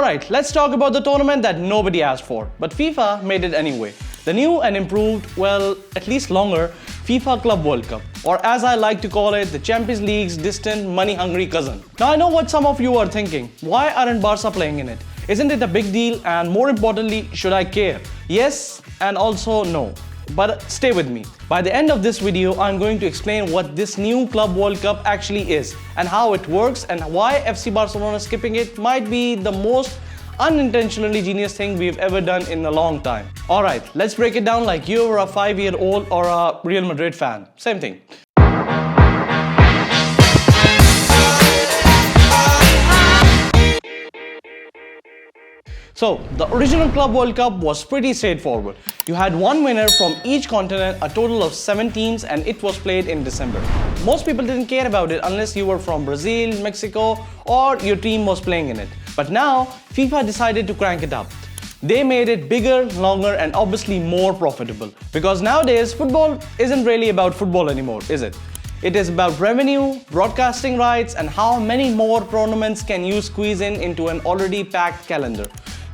Alright, let's talk about the tournament that nobody asked for, but FIFA made it anyway. The new and improved, well, at least longer, FIFA Club World Cup, or as I like to call it, the Champions League's distant, money-hungry cousin. Now I know what some of you are thinking, why aren't Barca playing in it? Isn't it a big deal, and more importantly, should I care? Yes, and also no. But stay with me. By the end of this video, I'm going to explain what this new Club World Cup actually is and how it works and why FC Barcelona skipping it might be the most unintentionally genius thing we've ever done in a long time. Alright, let's break it down like you were a 5-year-old or a Real Madrid fan. Same thing. So, the original Club World Cup was pretty straightforward. You had one winner from each continent, a total of 7 teams, and it was played in December. Most people didn't care about it unless you were from Brazil, Mexico, or your team was playing in it. But now, FIFA decided to crank it up. They made it bigger, longer, and obviously more profitable. Because nowadays, football isn't really about football anymore, is it? It is about revenue, broadcasting rights, and how many more tournaments can you squeeze into an already packed calendar.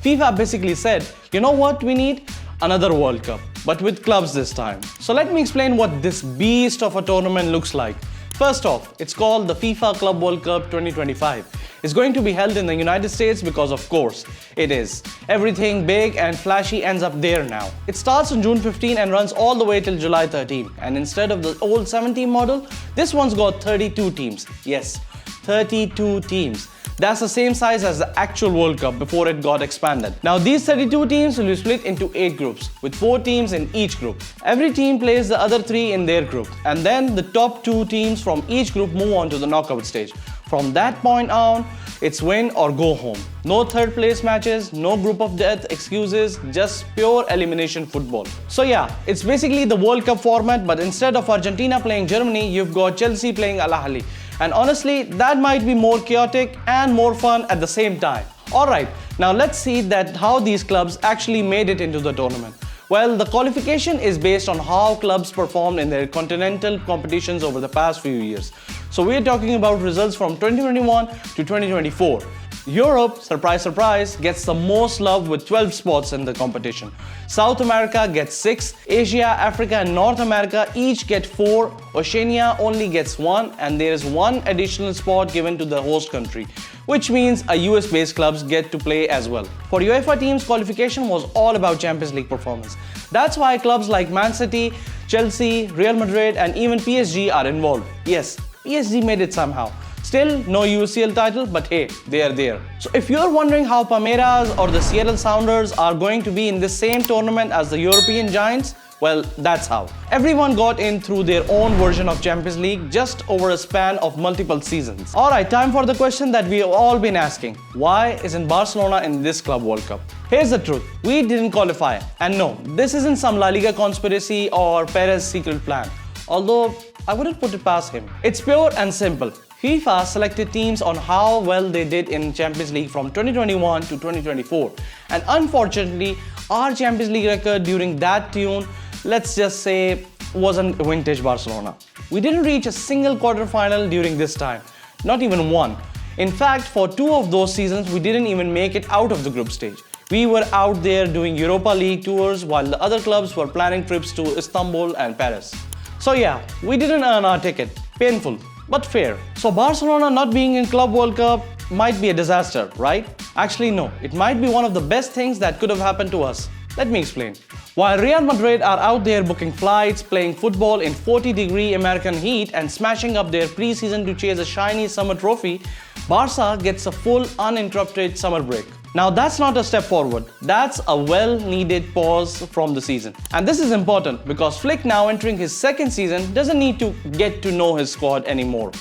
FIFA basically said, you know what we need? Another World Cup, but with clubs this time. So let me explain what this beast of a tournament looks like. First off, it's called the FIFA Club World Cup 2025. It's going to be held in the United States because of course it is. Everything big and flashy ends up there now. It starts on June 15 and runs all the way till July 13. And instead of the old 7-team model, this one's got 32 teams. Yes, 32 teams. That's the same size as the actual World Cup before it got expanded. Now these 32 teams will be split into 8 groups with 4 teams in each group. Every team plays the other 3 in their group, and then the top 2 teams from each group move on to the knockout stage. From that point on, it's win or go home. No third place matches, no group of death excuses, just pure elimination football. So yeah, it's basically the World Cup format, but instead of Argentina playing Germany, you've got Chelsea playing Al Ahly. And honestly, that might be more chaotic and more fun at the same time. Alright, now let's see how these clubs actually made it into the tournament. Well, the qualification is based on how clubs performed in their continental competitions over the past few years. So we're talking about results from 2021 to 2024. Europe, surprise surprise, gets the most love with 12 spots in the competition. South America gets 6, Asia, Africa and North America each get 4, Oceania only gets 1, and there is 1 additional spot given to the host country, which means a US based clubs get to play as well. For UEFA teams, qualification was all about Champions League performance. That's why clubs like Man City, Chelsea, Real Madrid and even PSG are involved. Yes, PSG made it somehow. Still, no UCL title, but hey, they are there. So if you're wondering how Palmeiras or the Seattle Sounders are going to be in the same tournament as the European giants, well, that's how. Everyone got in through their own version of Champions League just over a span of multiple seasons. Alright, time for the question that we have all been asking. Why isn't Barcelona in this Club World Cup? Here's the truth, we didn't qualify. And no, this isn't some La Liga conspiracy or Perez's secret plan. Although, I wouldn't put it past him. It's pure and simple. FIFA selected teams on how well they did in Champions League from 2021 to 2024. And unfortunately, our Champions League record during that tune, let's just say, wasn't vintage Barcelona. We didn't reach a single quarterfinal during this time, not even one. In fact, for 2 of those seasons, we didn't even make it out of the group stage. We were out there doing Europa League tours while the other clubs were planning trips to Istanbul and Paris. So yeah, we didn't earn our ticket. Painful, but fair. So Barcelona not being in Club World Cup might be a disaster, right? Actually no, it might be one of the best things that could have happened to us. Let me explain. While Real Madrid are out there booking flights, playing football in 40-degree American heat and smashing up their pre-season to chase a shiny summer trophy, Barca gets a full uninterrupted summer break. Now that's not a step forward, that's a well-needed pause from the season. And this is important because Flick, now entering his 2nd season, doesn't need to get to know his squad anymore.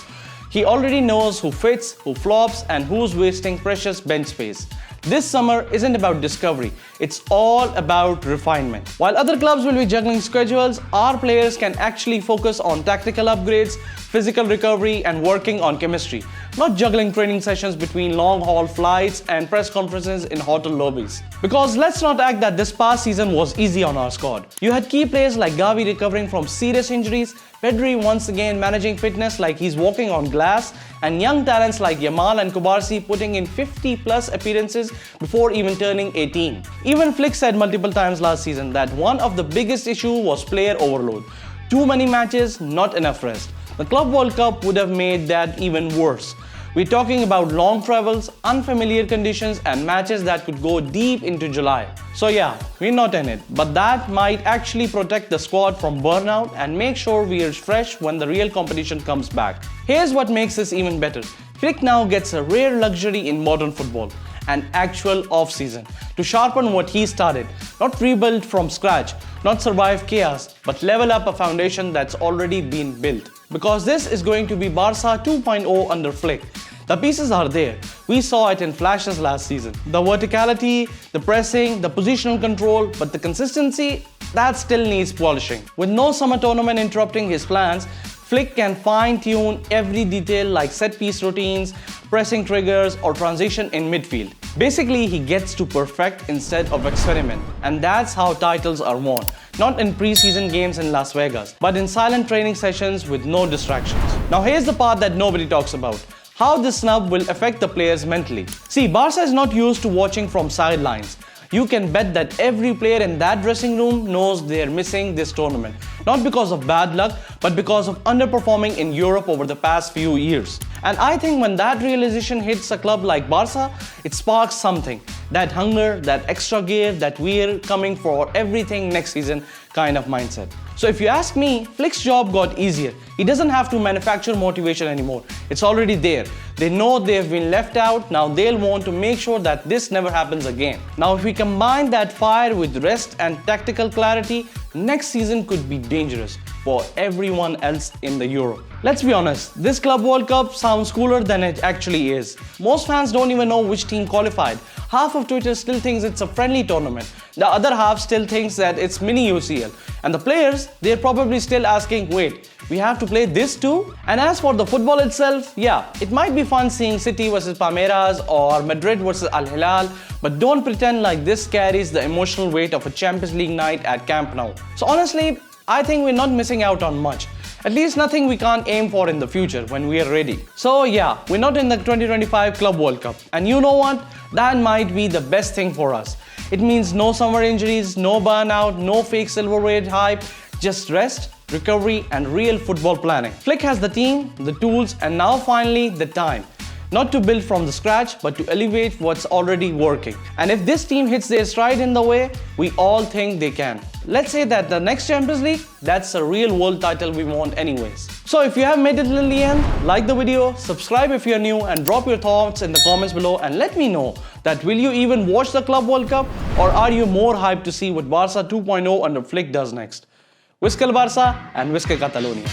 He already knows who fits, who flops, and who's wasting precious bench space. This summer isn't about discovery, it's all about refinement. While other clubs will be juggling schedules, our players can actually focus on tactical upgrades, physical recovery, and working on chemistry, not juggling training sessions between long-haul flights and press conferences in hotel lobbies. Because let's not act that this past season was easy on our squad. You had key players like Gavi recovering from serious injuries, Pedri once again managing fitness like he's walking on glass, and young talents like Yamal and Kubarsi putting in 50+ appearances before even turning 18. Even Flick said multiple times last season that one of the biggest issues was player overload. Too many matches, not enough rest. The Club World Cup would have made that even worse. We're talking about long travels, unfamiliar conditions, and matches that could go deep into July. So yeah, we're not in it, but that might actually protect the squad from burnout and make sure we're fresh when the real competition comes back. Here's what makes this even better. Flick now gets a rare luxury in modern football, an actual off-season, to sharpen what he started, not rebuild from scratch, not survive chaos, but level up a foundation that's already been built. Because this is going to be Barca 2.0 under Flick. The pieces are there. We saw it in flashes last season. The verticality, the pressing, the positional control, but the consistency, that still needs polishing. With no summer tournament interrupting his plans, Flick can fine-tune every detail like set-piece routines, pressing triggers, or transition in midfield. Basically, he gets to perfect instead of experiment, and that's how titles are won. Not in pre-season games in Las Vegas, but in silent training sessions with no distractions. Now here's the part that nobody talks about. How this snub will affect the players mentally. See, Barca is not used to watching from sidelines. You can bet that every player in that dressing room knows they're missing this tournament. Not because of bad luck, but because of underperforming in Europe over the past few years. And I think when that realization hits a club like Barca, it sparks something. That hunger, that extra gear, that we're coming for everything next season kind of mindset. So if you ask me, Flick's job got easier. He doesn't have to manufacture motivation anymore. It's already there. They know they've been left out. Now they'll want to make sure that this never happens again. Now if we combine that fire with rest and tactical clarity, next season could be dangerous for everyone else in the Euro. Let's be honest, this Club World Cup sounds cooler than it actually is. Most fans don't even know which team qualified. Half of Twitter still thinks it's a friendly tournament. The other half still thinks that it's mini UCL. And the players, they're probably still asking, wait, we have to play this too? And as for the football itself, yeah, it might be fun seeing City versus Palmeiras or Madrid versus Al Hilal, but don't pretend like this carries the emotional weight of a Champions League night at Camp Nou. So honestly, I think we're not missing out on much. At least nothing we can't aim for in the future when we are ready. So yeah, we're not in the 2025 Club World Cup. And you know what? That might be the best thing for us. It means no summer injuries, no burnout, no fake silverware hype, just rest, recovery, and real football planning. Flick has the team, the tools, and now finally the time. Not to build from the scratch, but to elevate what's already working. And if this team hits their stride in the way we all think they can, let's say that the next Champions League, that's a real world title we want anyways. So if you have made it till the end, like the video, subscribe if you're new, and drop your thoughts in the comments below and let me know that will you even watch the Club World Cup, or are you more hyped to see what Barca 2.0 under Flick does next? Visca el Barça and Visca Catalonia.